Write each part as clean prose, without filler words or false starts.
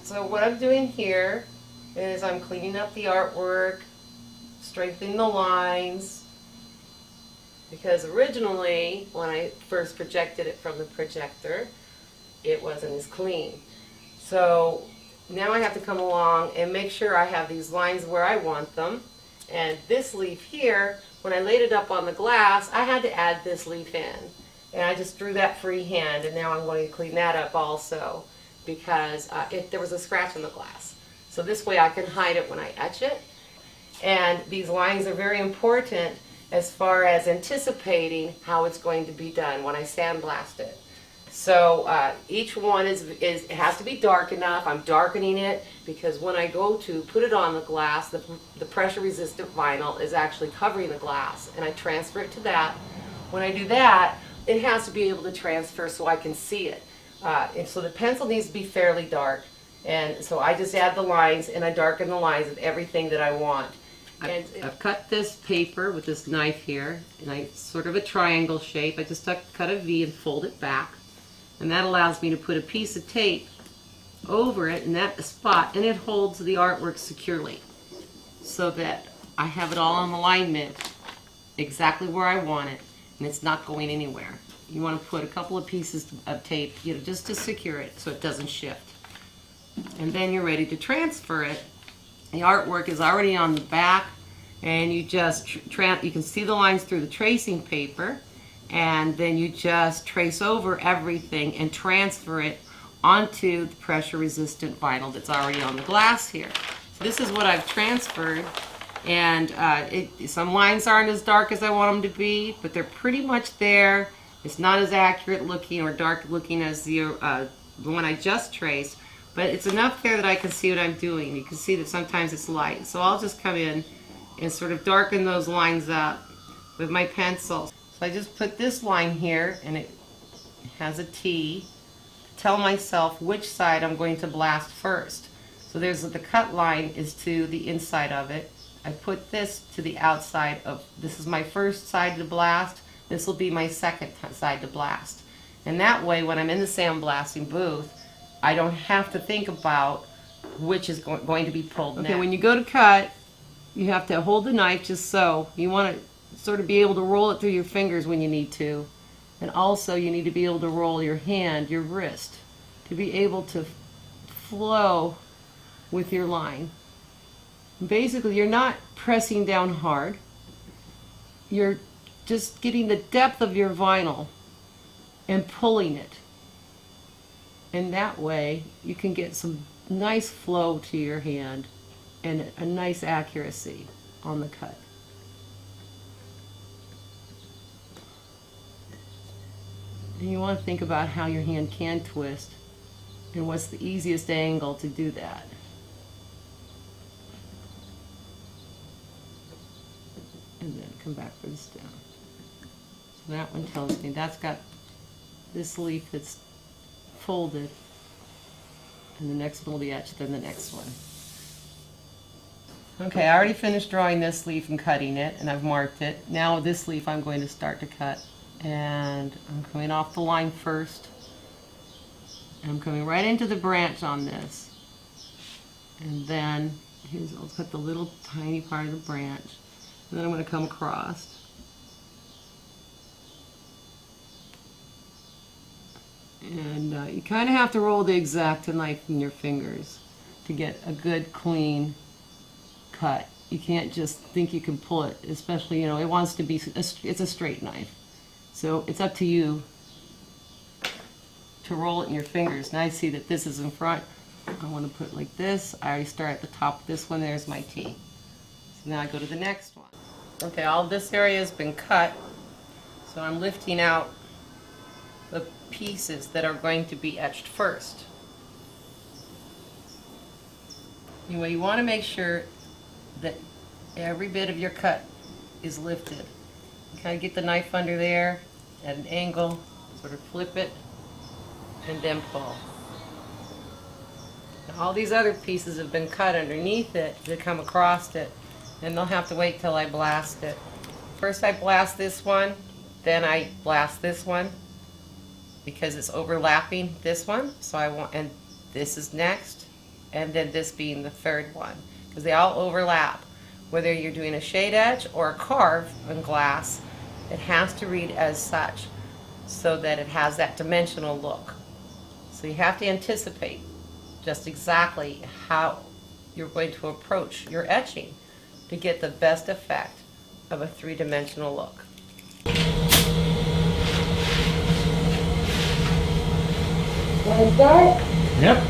So what I'm doing here is I'm cleaning up the artwork, strengthening the lines, because originally when I first projected it from the projector, it wasn't as clean. So now I have to come along and make sure I have these lines where I want them. And this leaf here, when I laid it up on the glass, I had to add this leaf in. And I just drew that freehand, and now I'm going to clean that up also, because there was a scratch in the glass. So this way I can hide it when I etch it. And these lines are very important as far as anticipating how it's going to be done when I sandblast it. So each one has to be dark enough. I'm darkening it because when I go to put it on the glass, the pressure resistant vinyl is actually covering the glass, and I transfer it to that. When I do that, it has to be able to transfer so I can see it. And so the pencil needs to be fairly dark, and so I just add the lines and I darken the lines of everything that I want. I've cut this paper with this knife here, and it's sort of a triangle shape. I just cut a V and fold it back, and that allows me to put a piece of tape over it in that spot, and it holds the artwork securely so that I have it all in alignment exactly where I want it, and it's not going anywhere. You want to put a couple of pieces of tape, just to secure it so it doesn't shift. And then you're ready to transfer it. The artwork is already on the back, and you just you can see the lines through the tracing paper, and then you just trace over everything and transfer it onto the pressure resistant vinyl that's already on the glass here. So this is what I've transferred, and some lines aren't as dark as I want them to be, but they're pretty much there. It's not as accurate looking or dark looking as the one I just traced, but it's enough there that I can see what I'm doing. You can see that sometimes it's light, so I'll just come in and sort of darken those lines up with my pencil. So I just put this line here, and it has a T to tell myself which side I'm going to blast first. So there's the cut line is to the inside of it. I put this to the outside of, this is my first side to blast, this will be my second side to blast. And that way when I'm in the sandblasting booth, I don't have to think about which is going to be pulled next. Okay, when you go to cut, you have to hold the knife just so. You want to sort of be able to roll it through your fingers when you need to. And also you need to be able to roll your hand, your wrist, to be able to flow with your line. Basically, you're not pressing down hard. You're just getting the depth of your vinyl and pulling it. And that way you can get some nice flow to your hand and a nice accuracy on the cut. And you want to think about how your hand can twist and what's the easiest angle to do that. And then come back for the stem. So that one tells me that's got this leaf that's folded, and the next one will be etched in the next one. Okay, I already finished drawing this leaf and cutting it, and I've marked it. Now this leaf I'm going to start to cut, and I'm coming off the line first. And I'm coming right into the branch on this, and then I'll cut the little tiny part of the branch, and then I'm going to come across. And you kind of have to roll the X-Acto knife in your fingers to get a good clean cut. You can't just think you can pull it, especially, it wants to be, it's a straight knife. So it's up to you to roll it in your fingers. Now I see that this is in front. I want to put it like this. I already start at the top of this one. There's my T. So now I go to the next one. Okay, all this area has been cut. So I'm lifting out the pieces that are going to be etched first. Anyway, you want to make sure that every bit of your cut is lifted. Kind of get the knife under there at an angle, sort of flip it, and then pull. Now, all these other pieces have been cut underneath it to come across it, and they'll have to wait till I blast it. First I blast this one, then I blast this one, because it's overlapping this one, so and this is next, and then this being the third one, because they all overlap. Whether you're doing a shade etch or a carve in glass, it has to read as such so that it has that dimensional look. So you have to anticipate just exactly how you're going to approach your etching to get the best effect of a three-dimensional look. Want to start? Yep.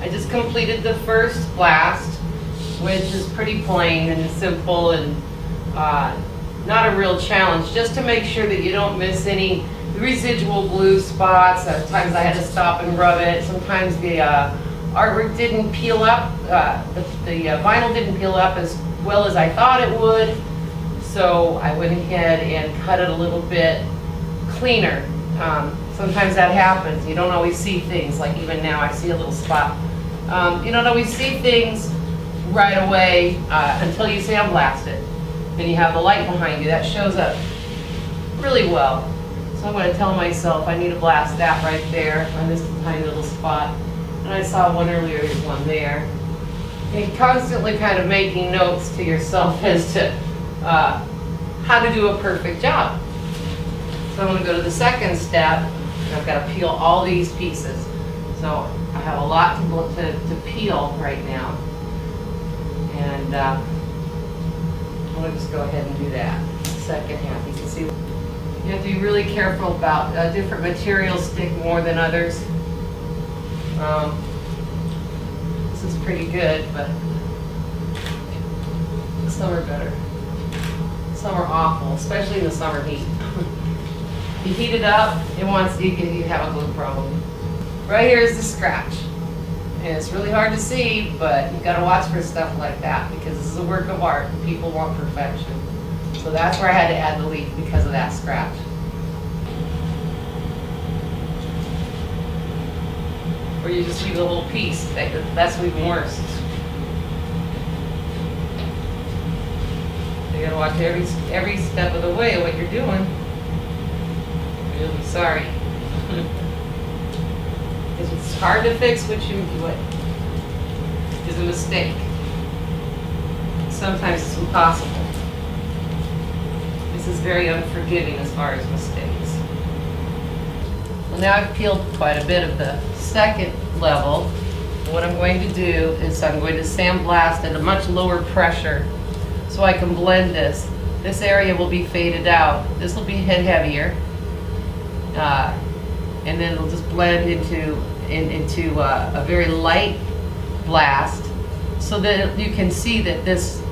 I just completed the first blast, which is pretty plain and simple and not a real challenge, just to make sure that you don't miss any residual glue spots. Sometimes I had to stop and rub it. Sometimes the artwork didn't peel up, the vinyl didn't peel up as well as I thought it would, so I went ahead and cut it a little bit cleaner. Sometimes that happens. You don't always see things, like even now I see a little spot. You don't always see things right away until you sandblast it. And you have the light behind you. That shows up really well. So I'm going to tell myself I need to blast that right there on this tiny little spot. And I saw one earlier, there's one there. And constantly kind of making notes to yourself as to how to do a perfect job. So I'm going to go to the second step. And I've got to peel all these pieces. So I have a lot to peel right now. And I'm going to just go ahead and do that. Second half, you can see. You have to be really careful about different materials stick more than others. This is pretty good, but some are better. Some are awful, especially in the summer heat. You heat it up, you have a glue problem. Right here is the scratch. And it's really hard to see, but you've got to watch for stuff like that because this is a work of art and people want perfection. So that's where I had to add the leaf because of that scratch. Or you just leave a little piece. That's even worse. You gotta watch every step of the way of what you're doing. You'll be sorry. Because it's hard to fix what is a mistake. Sometimes it's impossible. This is very unforgiving as far as mistakes. Well, now I've peeled quite a bit of the second level. What I'm going to do is I'm going to sandblast at a much lower pressure so I can blend this. This area will be faded out. This will be heavier. And then it'll just blend into a very light blast so that you can see that this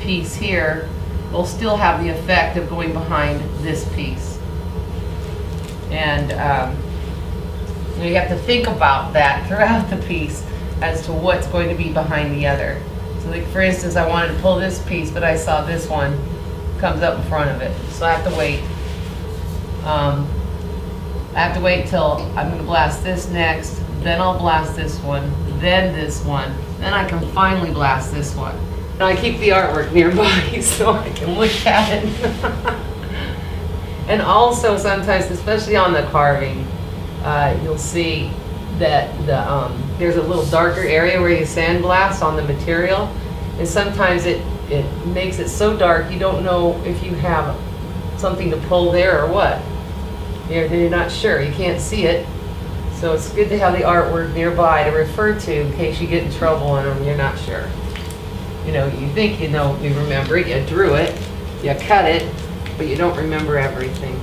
piece here will still have the effect of going behind this piece. And you have to think about that throughout the piece as to what's going to be behind the other. So like for instance, I wanted to pull this piece, but I saw this one comes up in front of it. So I have to wait. I have to wait till I'm going to blast this next, then I'll blast this one, then this one, then I can finally blast this one. And I keep the artwork nearby so I can look at it. And also sometimes, especially on the carving, you'll see that there's a little darker area where you sandblast on the material, and sometimes it makes it so dark you don't know if you have something to pull there or what. You're not sure, you can't see it. So it's good to have the artwork nearby to refer to in case you get in trouble and you're not sure. You know, you think you know, you remember it, you drew it, you cut it, but you don't remember everything.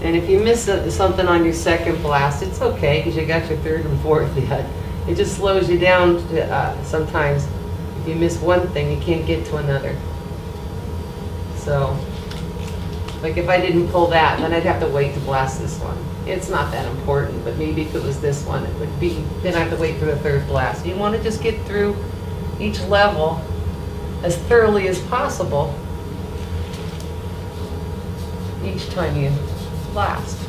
And if you miss something on your second blast, it's okay because you got your third and fourth yet. It just slows you down to, sometimes. If you miss one thing, you can't get to another. So, like if I didn't pull that, then I'd have to wait to blast this one. It's not that important, but maybe if it was this one, it would be, then I have to wait for the third blast. You want to just get through each level as thoroughly as possible each time you blast.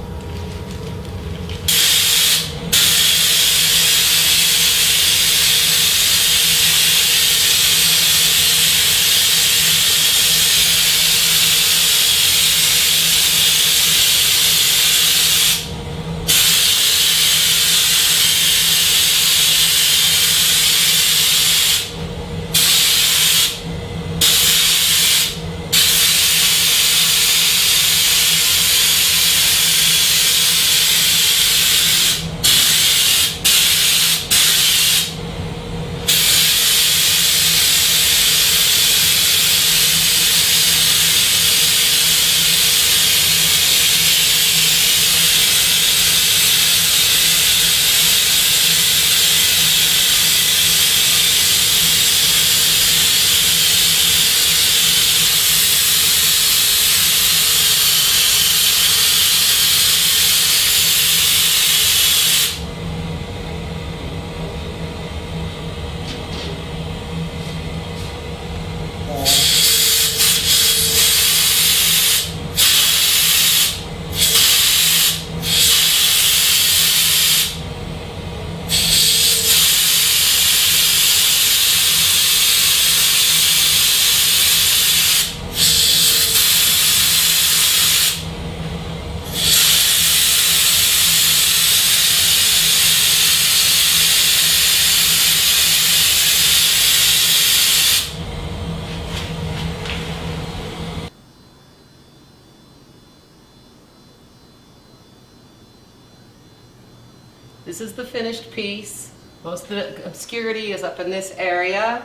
This is the finished piece. Most of the obscurity is up in this area.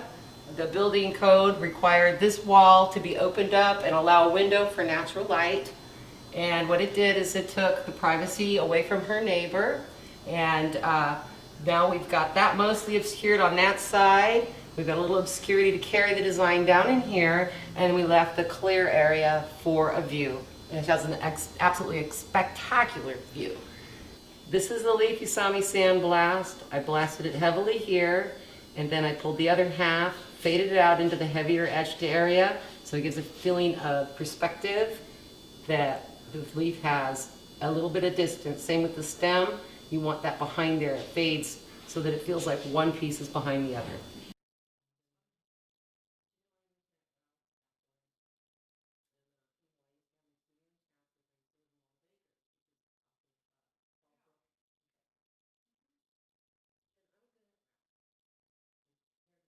The building code required this wall to be opened up and allow a window for natural light. And what it did is it took the privacy away from her neighbor. And now we've got that mostly obscured on that side. We've got a little obscurity to carry the design down in here. And we left the clear area for a view. And it has an absolutely spectacular view. This is the leaf you saw me sandblast. I blasted it heavily here, and then I pulled the other half, faded it out into the heavier edged area, so it gives a feeling of perspective that the leaf has a little bit of distance. Same with the stem. You want that behind there. It fades so that it feels like one piece is behind the other.